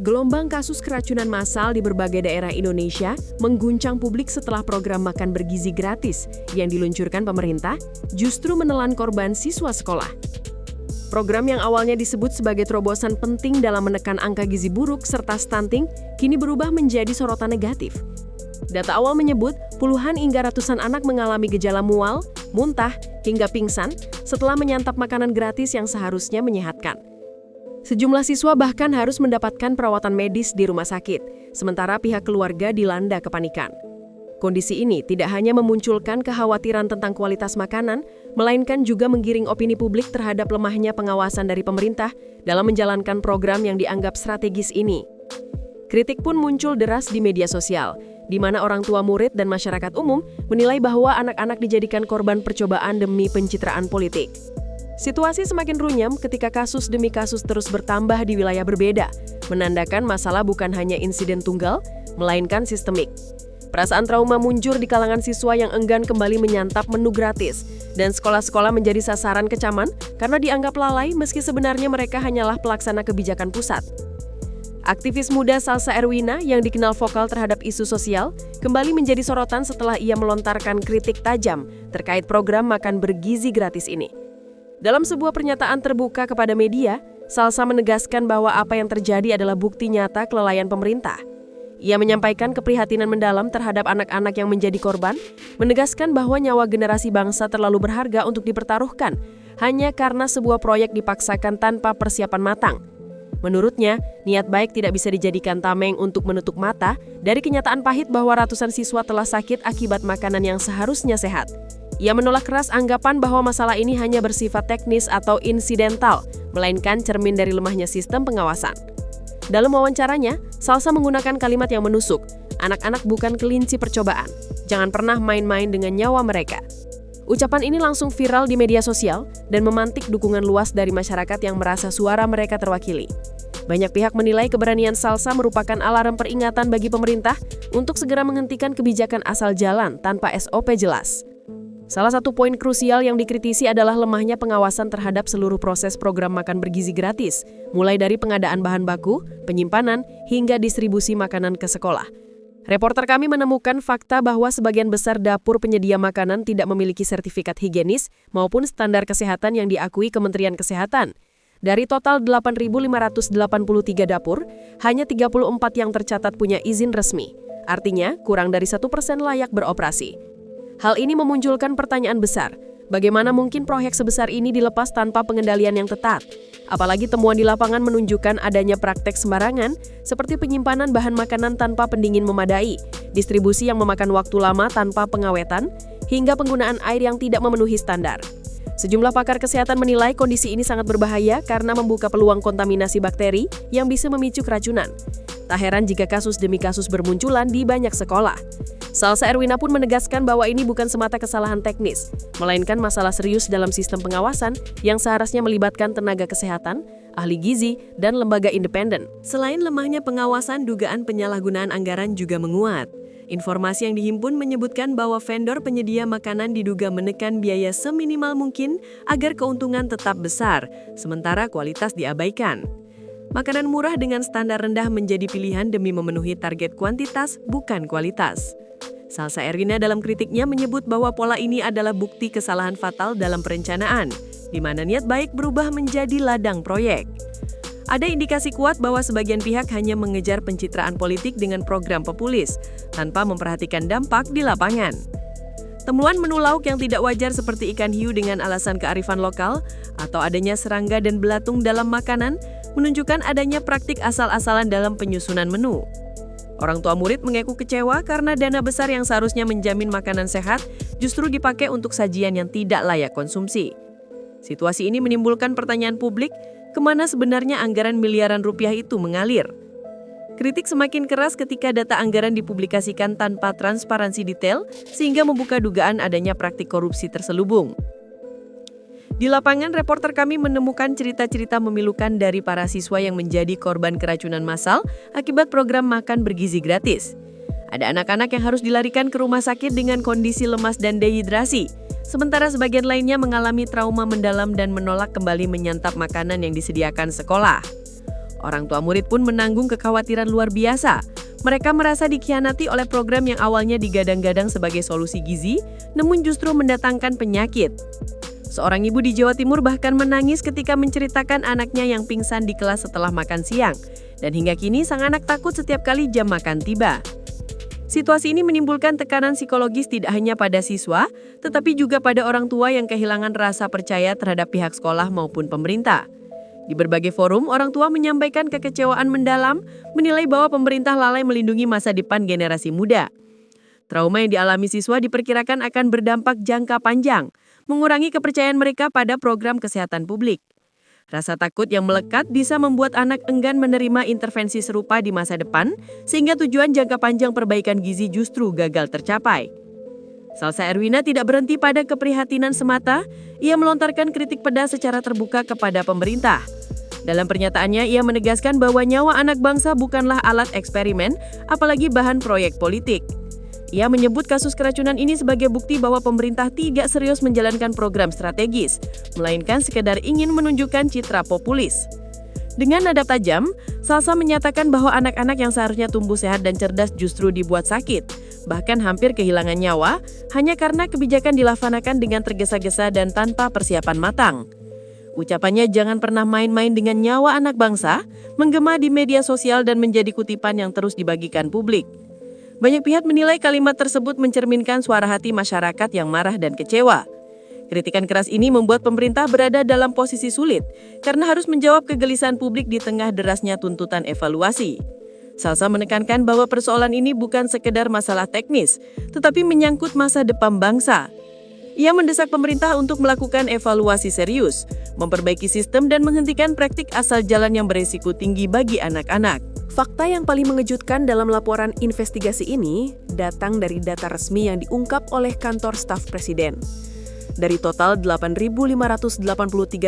Gelombang kasus keracunan massal di berbagai daerah Indonesia mengguncang publik setelah program makan bergizi gratis yang diluncurkan pemerintah justru menelan korban siswa sekolah. Program yang awalnya disebut sebagai terobosan penting dalam menekan angka gizi buruk serta stunting, kini berubah menjadi sorotan negatif. Data awal menyebut puluhan hingga ratusan anak mengalami gejala mual, muntah, hingga pingsan setelah menyantap makanan gratis yang seharusnya menyehatkan. Sejumlah siswa bahkan harus mendapatkan perawatan medis di rumah sakit, sementara pihak keluarga dilanda kepanikan. Kondisi ini tidak hanya memunculkan kekhawatiran tentang kualitas makanan, melainkan juga menggiring opini publik terhadap lemahnya pengawasan dari pemerintah dalam menjalankan program yang dianggap strategis ini. Kritik pun muncul deras di media sosial, di mana orang tua murid dan masyarakat umum menilai bahwa anak-anak dijadikan korban percobaan demi pencitraan politik. Situasi semakin runyam ketika kasus demi kasus terus bertambah di wilayah berbeda, menandakan masalah bukan hanya insiden tunggal, melainkan sistemik. Perasaan trauma muncul di kalangan siswa yang enggan kembali menyantap menu gratis, dan sekolah-sekolah menjadi sasaran kecaman karena dianggap lalai meski sebenarnya mereka hanyalah pelaksana kebijakan pusat. Aktivis muda Salsa Erwina yang dikenal vokal terhadap isu sosial kembali menjadi sorotan setelah ia melontarkan kritik tajam terkait program makan bergizi gratis ini. Dalam sebuah pernyataan terbuka kepada media, Salsa menegaskan bahwa apa yang terjadi adalah bukti nyata kelalaian pemerintah. Ia menyampaikan keprihatinan mendalam terhadap anak-anak yang menjadi korban, menegaskan bahwa nyawa generasi bangsa terlalu berharga untuk dipertaruhkan hanya karena sebuah proyek dipaksakan tanpa persiapan matang. Menurutnya, niat baik tidak bisa dijadikan tameng untuk menutup mata dari kenyataan pahit bahwa ratusan siswa telah sakit akibat makanan yang seharusnya sehat. Ia menolak keras anggapan bahwa masalah ini hanya bersifat teknis atau insidental, melainkan cermin dari lemahnya sistem pengawasan. Dalam wawancaranya, Salsa menggunakan kalimat yang menusuk, "Anak-anak bukan kelinci percobaan. Jangan pernah main-main dengan nyawa mereka." Ucapan ini langsung viral di media sosial dan memantik dukungan luas dari masyarakat yang merasa suara mereka terwakili. Banyak pihak menilai keberanian Salsa merupakan alarm peringatan bagi pemerintah untuk segera menghentikan kebijakan asal jalan tanpa SOP jelas. Salah satu poin krusial yang dikritisi adalah lemahnya pengawasan terhadap seluruh proses program makan bergizi gratis, mulai dari pengadaan bahan baku, penyimpanan, hingga distribusi makanan ke sekolah. Reporter kami menemukan fakta bahwa sebagian besar dapur penyedia makanan tidak memiliki sertifikat higienis maupun standar kesehatan yang diakui Kementerian Kesehatan. Dari total 8.583 dapur, hanya 34 yang tercatat punya izin resmi. Artinya, kurang dari 1% layak beroperasi. Hal ini memunculkan pertanyaan besar, bagaimana mungkin proyek sebesar ini dilepas tanpa pengendalian yang ketat? Apalagi temuan di lapangan menunjukkan adanya praktek sembarangan, seperti penyimpanan bahan makanan tanpa pendingin memadai, distribusi yang memakan waktu lama tanpa pengawetan, hingga penggunaan air yang tidak memenuhi standar. Sejumlah pakar kesehatan menilai kondisi ini sangat berbahaya karena membuka peluang kontaminasi bakteri yang bisa memicu keracunan. Tak heran jika kasus demi kasus bermunculan di banyak sekolah. Salsa Erwina pun menegaskan bahwa ini bukan semata kesalahan teknis, melainkan masalah serius dalam sistem pengawasan yang seharusnya melibatkan tenaga kesehatan, ahli gizi, dan lembaga independen. Selain lemahnya pengawasan, dugaan penyalahgunaan anggaran juga menguat. Informasi yang dihimpun menyebutkan bahwa vendor penyedia makanan diduga menekan biaya seminimal mungkin agar keuntungan tetap besar, sementara kualitas diabaikan. Makanan murah dengan standar rendah menjadi pilihan demi memenuhi target kuantitas, bukan kualitas. Salsa Erwina dalam kritiknya menyebut bahwa pola ini adalah bukti kesalahan fatal dalam perencanaan, di mana niat baik berubah menjadi ladang proyek. Ada indikasi kuat bahwa sebagian pihak hanya mengejar pencitraan politik dengan program populis, tanpa memperhatikan dampak di lapangan. Temuan menu lauk yang tidak wajar seperti ikan hiu dengan alasan kearifan lokal, atau adanya serangga dan belatung dalam makanan, menunjukkan adanya praktik asal-asalan dalam penyusunan menu. Orang tua murid mengaku kecewa karena dana besar yang seharusnya menjamin makanan sehat justru dipakai untuk sajian yang tidak layak konsumsi. Situasi ini menimbulkan pertanyaan publik, kemana sebenarnya anggaran miliaran rupiah itu mengalir? Kritik semakin keras ketika data anggaran dipublikasikan tanpa transparansi detail, sehingga membuka dugaan adanya praktik korupsi terselubung. Di lapangan, reporter kami menemukan cerita-cerita memilukan dari para siswa yang menjadi korban keracunan massal akibat program makan bergizi gratis. Ada anak-anak yang harus dilarikan ke rumah sakit dengan kondisi lemas dan dehidrasi, sementara sebagian lainnya mengalami trauma mendalam dan menolak kembali menyantap makanan yang disediakan sekolah. Orang tua murid pun menanggung kekhawatiran luar biasa. Mereka merasa dikhianati oleh program yang awalnya digadang-gadang sebagai solusi gizi, namun justru mendatangkan penyakit. Seorang ibu di Jawa Timur bahkan menangis ketika menceritakan anaknya yang pingsan di kelas setelah makan siang. Dan hingga kini sang anak takut setiap kali jam makan tiba. Situasi ini menimbulkan tekanan psikologis tidak hanya pada siswa, tetapi juga pada orang tua yang kehilangan rasa percaya terhadap pihak sekolah maupun pemerintah. Di berbagai forum, orang tua menyampaikan kekecewaan mendalam, menilai bahwa pemerintah lalai melindungi masa depan generasi muda. Trauma yang dialami siswa diperkirakan akan berdampak jangka panjang, mengurangi kepercayaan mereka pada program kesehatan publik. Rasa takut yang melekat bisa membuat anak enggan menerima intervensi serupa di masa depan, sehingga tujuan jangka panjang perbaikan gizi justru gagal tercapai. Salsa Erwina tidak berhenti pada keprihatinan semata, ia melontarkan kritik pedas secara terbuka kepada pemerintah. Dalam pernyataannya, ia menegaskan bahwa nyawa anak bangsa bukanlah alat eksperimen, apalagi bahan proyek politik. Ia menyebut kasus keracunan ini sebagai bukti bahwa pemerintah tidak serius menjalankan program strategis, melainkan sekedar ingin menunjukkan citra populis. Dengan nada tajam, Salsa menyatakan bahwa anak-anak yang seharusnya tumbuh sehat dan cerdas justru dibuat sakit, bahkan hampir kehilangan nyawa, hanya karena kebijakan dilaksanakan dengan tergesa-gesa dan tanpa persiapan matang. Ucapannya jangan pernah main-main dengan nyawa anak bangsa, menggema di media sosial dan menjadi kutipan yang terus dibagikan publik. Banyak pihak menilai kalimat tersebut mencerminkan suara hati masyarakat yang marah dan kecewa. Kritikan keras ini membuat pemerintah berada dalam posisi sulit karena harus menjawab kegelisahan publik di tengah derasnya tuntutan evaluasi. Salsa menekankan bahwa persoalan ini bukan sekedar masalah teknis, tetapi menyangkut masa depan bangsa. Ia mendesak pemerintah untuk melakukan evaluasi serius, memperbaiki sistem dan menghentikan praktik asal jalan yang beresiko tinggi bagi anak-anak. Fakta yang paling mengejutkan dalam laporan investigasi ini datang dari data resmi yang diungkap oleh kantor staf presiden. Dari total 8.583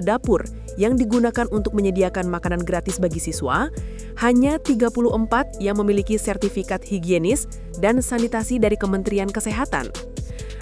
dapur yang digunakan untuk menyediakan makanan gratis bagi siswa, hanya 34 yang memiliki sertifikat higienis dan sanitasi dari Kementerian Kesehatan.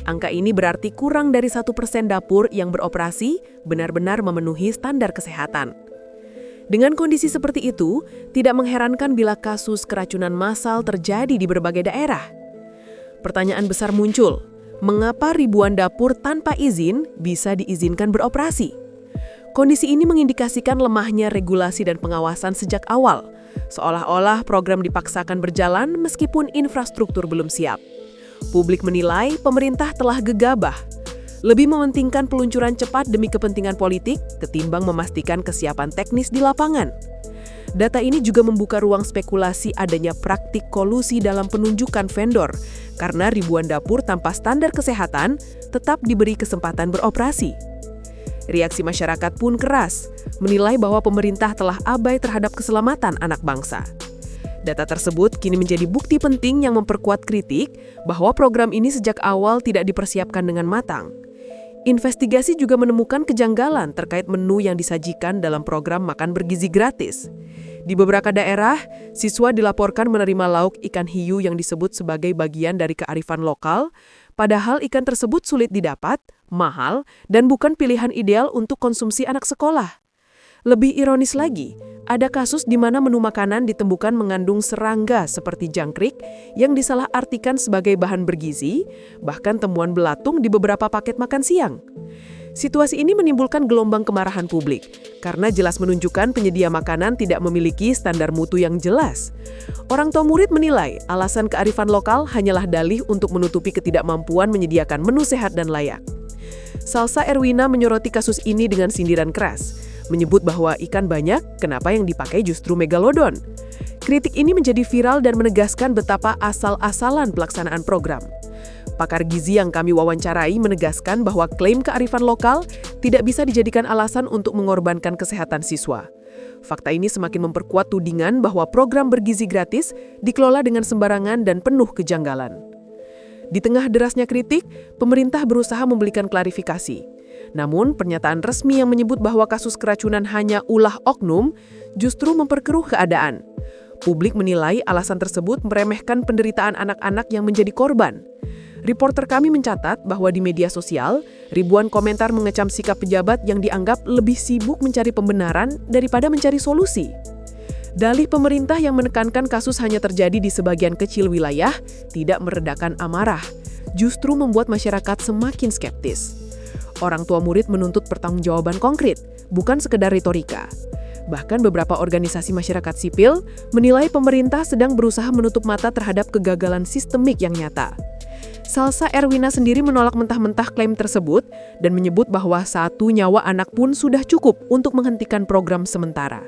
Angka ini berarti kurang dari 1% dapur yang beroperasi benar-benar memenuhi standar kesehatan. Dengan kondisi seperti itu, tidak mengherankan bila kasus keracunan massal terjadi di berbagai daerah. Pertanyaan besar muncul. Mengapa ribuan dapur tanpa izin bisa diizinkan beroperasi? Kondisi ini mengindikasikan lemahnya regulasi dan pengawasan sejak awal, seolah-olah program dipaksakan berjalan meskipun infrastruktur belum siap. Publik menilai pemerintah telah gegabah, lebih mementingkan peluncuran cepat demi kepentingan politik ketimbang memastikan kesiapan teknis di lapangan. Data ini juga membuka ruang spekulasi adanya praktik kolusi dalam penunjukan vendor, karena ribuan dapur tanpa standar kesehatan tetap diberi kesempatan beroperasi. Reaksi masyarakat pun keras, menilai bahwa pemerintah telah abai terhadap keselamatan anak bangsa. Data tersebut kini menjadi bukti penting yang memperkuat kritik bahwa program ini sejak awal tidak dipersiapkan dengan matang. Investigasi juga menemukan kejanggalan terkait menu yang disajikan dalam program makan bergizi gratis. Di beberapa daerah, siswa dilaporkan menerima lauk ikan hiu yang disebut sebagai bagian dari kearifan lokal, padahal ikan tersebut sulit didapat, mahal, dan bukan pilihan ideal untuk konsumsi anak sekolah. Lebih ironis lagi, ada kasus di mana menu makanan ditemukan mengandung serangga seperti jangkrik yang disalahartikan sebagai bahan bergizi, bahkan temuan belatung di beberapa paket makan siang. Situasi ini menimbulkan gelombang kemarahan publik, karena jelas menunjukkan penyedia makanan tidak memiliki standar mutu yang jelas. Orang tua murid menilai alasan kearifan lokal hanyalah dalih untuk menutupi ketidakmampuan menyediakan menu sehat dan layak. Salsa Erwina menyoroti kasus ini dengan sindiran keras, menyebut bahwa ikan banyak, kenapa yang dipakai justru megalodon? Kritik ini menjadi viral dan menegaskan betapa asal-asalan pelaksanaan program. Pakar gizi yang kami wawancarai menegaskan bahwa klaim kearifan lokal tidak bisa dijadikan alasan untuk mengorbankan kesehatan siswa. Fakta ini semakin memperkuat tudingan bahwa program bergizi gratis dikelola dengan sembarangan dan penuh kejanggalan. Di tengah derasnya kritik, pemerintah berusaha memberikan klarifikasi. Namun, pernyataan resmi yang menyebut bahwa kasus keracunan hanya ulah oknum justru memperkeruh keadaan. Publik menilai alasan tersebut meremehkan penderitaan anak-anak yang menjadi korban. Reporter kami mencatat bahwa di media sosial, ribuan komentar mengecam sikap pejabat yang dianggap lebih sibuk mencari pembenaran daripada mencari solusi. Dalih pemerintah yang menekankan kasus hanya terjadi di sebagian kecil wilayah tidak meredakan amarah, justru membuat masyarakat semakin skeptis. Orang tua murid menuntut pertanggungjawaban konkret, bukan sekedar retorika. Bahkan beberapa organisasi masyarakat sipil menilai pemerintah sedang berusaha menutup mata terhadap kegagalan sistemik yang nyata. Salsa Erwina sendiri menolak mentah-mentah klaim tersebut dan menyebut bahwa 1 nyawa anak pun sudah cukup untuk menghentikan program sementara.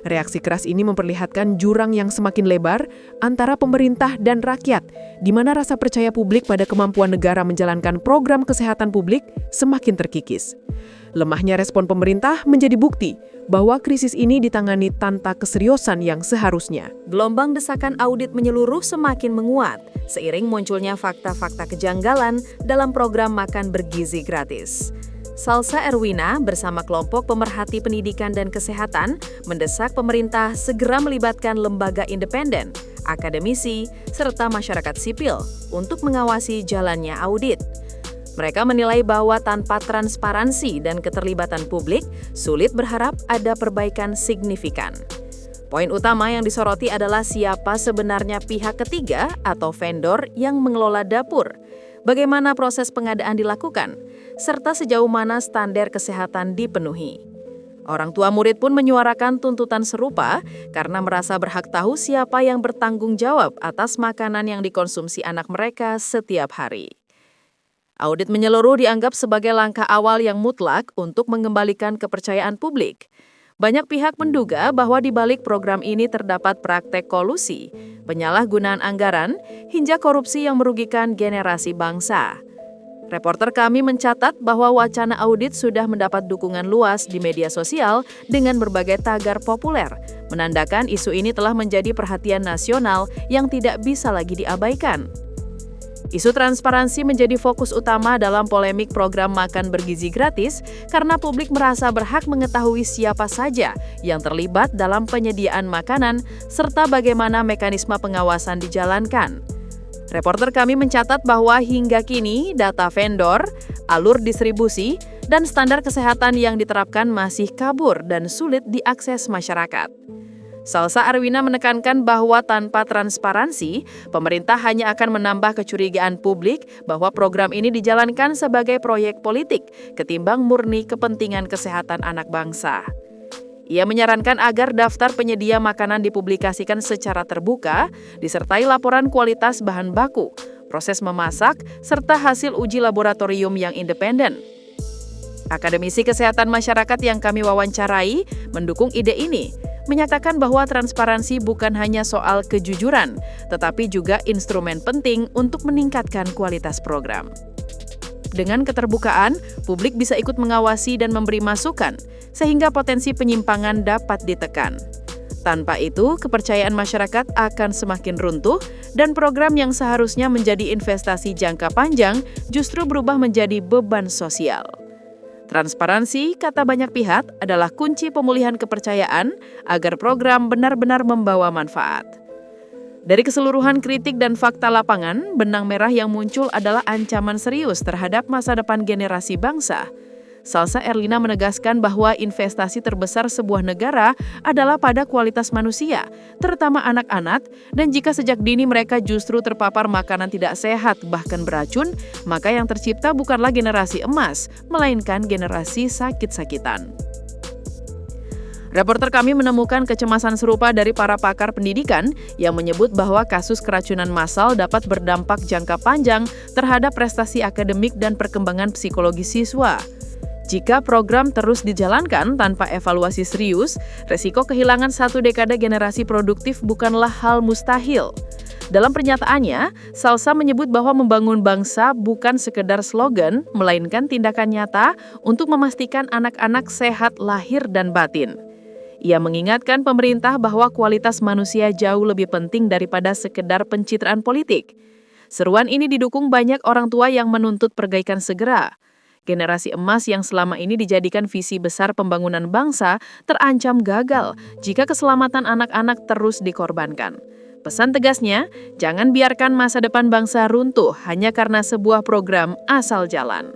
Reaksi keras ini memperlihatkan jurang yang semakin lebar antara pemerintah dan rakyat, di mana rasa percaya publik pada kemampuan negara menjalankan program kesehatan publik semakin terkikis. Lemahnya respon pemerintah menjadi bukti bahwa krisis ini ditangani tanpa keseriusan yang seharusnya. Gelombang desakan audit menyeluruh semakin menguat, seiring munculnya fakta-fakta kejanggalan dalam program makan bergizi gratis. Salsa Erwina bersama kelompok pemerhati pendidikan dan kesehatan mendesak pemerintah segera melibatkan lembaga independen, akademisi, serta masyarakat sipil untuk mengawasi jalannya audit. Mereka menilai bahwa tanpa transparansi dan keterlibatan publik, sulit berharap ada perbaikan signifikan. Poin utama yang disoroti adalah siapa sebenarnya pihak ketiga atau vendor yang mengelola dapur, bagaimana proses pengadaan dilakukan, serta sejauh mana standar kesehatan dipenuhi. Orang tua murid pun menyuarakan tuntutan serupa karena merasa berhak tahu siapa yang bertanggung jawab atas makanan yang dikonsumsi anak mereka setiap hari. Audit menyeluruh dianggap sebagai langkah awal yang mutlak untuk mengembalikan kepercayaan publik. Banyak pihak menduga bahwa di balik program ini terdapat praktek kolusi, penyalahgunaan anggaran, hingga korupsi yang merugikan generasi bangsa. Reporter kami mencatat bahwa wacana audit sudah mendapat dukungan luas di media sosial dengan berbagai tagar populer, menandakan isu ini telah menjadi perhatian nasional yang tidak bisa lagi diabaikan. Isu transparansi menjadi fokus utama dalam polemik program makan bergizi gratis karena publik merasa berhak mengetahui siapa saja yang terlibat dalam penyediaan makanan serta bagaimana mekanisme pengawasan dijalankan. Reporter kami mencatat bahwa hingga kini data vendor, alur distribusi, dan standar kesehatan yang diterapkan masih kabur dan sulit diakses masyarakat. Salsa Erwina menekankan bahwa tanpa transparansi, pemerintah hanya akan menambah kecurigaan publik bahwa program ini dijalankan sebagai proyek politik ketimbang murni kepentingan kesehatan anak bangsa. Ia menyarankan agar daftar penyedia makanan dipublikasikan secara terbuka, disertai laporan kualitas bahan baku, proses memasak, serta hasil uji laboratorium yang independen. Akademisi kesehatan masyarakat yang kami wawancarai mendukung ide ini, menyatakan bahwa transparansi bukan hanya soal kejujuran, tetapi juga instrumen penting untuk meningkatkan kualitas program. Dengan keterbukaan, publik bisa ikut mengawasi dan memberi masukan, sehingga potensi penyimpangan dapat ditekan. Tanpa itu, kepercayaan masyarakat akan semakin runtuh, dan program yang seharusnya menjadi investasi jangka panjang justru berubah menjadi beban sosial. Transparansi, kata banyak pihak, adalah kunci pemulihan kepercayaan agar program benar-benar membawa manfaat. Dari keseluruhan kritik dan fakta lapangan, benang merah yang muncul adalah ancaman serius terhadap masa depan generasi bangsa. Salsa Erwina menegaskan bahwa investasi terbesar sebuah negara adalah pada kualitas manusia, terutama anak-anak, dan jika sejak dini mereka justru terpapar makanan tidak sehat bahkan beracun, maka yang tercipta bukanlah generasi emas, melainkan generasi sakit-sakitan. Reporter kami menemukan kecemasan serupa dari para pakar pendidikan yang menyebut bahwa kasus keracunan massal dapat berdampak jangka panjang terhadap prestasi akademik dan perkembangan psikologi siswa. Jika program terus dijalankan tanpa evaluasi serius, resiko kehilangan 1 dekade generasi produktif bukanlah hal mustahil. Dalam pernyataannya, Salsa menyebut bahwa membangun bangsa bukan sekedar slogan, melainkan tindakan nyata untuk memastikan anak-anak sehat lahir dan batin. Ia mengingatkan pemerintah bahwa kualitas manusia jauh lebih penting daripada sekedar pencitraan politik. Seruan ini didukung banyak orang tua yang menuntut perbaikan segera. Generasi emas yang selama ini dijadikan visi besar pembangunan bangsa terancam gagal jika keselamatan anak-anak terus dikorbankan. Pesan tegasnya, jangan biarkan masa depan bangsa runtuh hanya karena sebuah program asal jalan.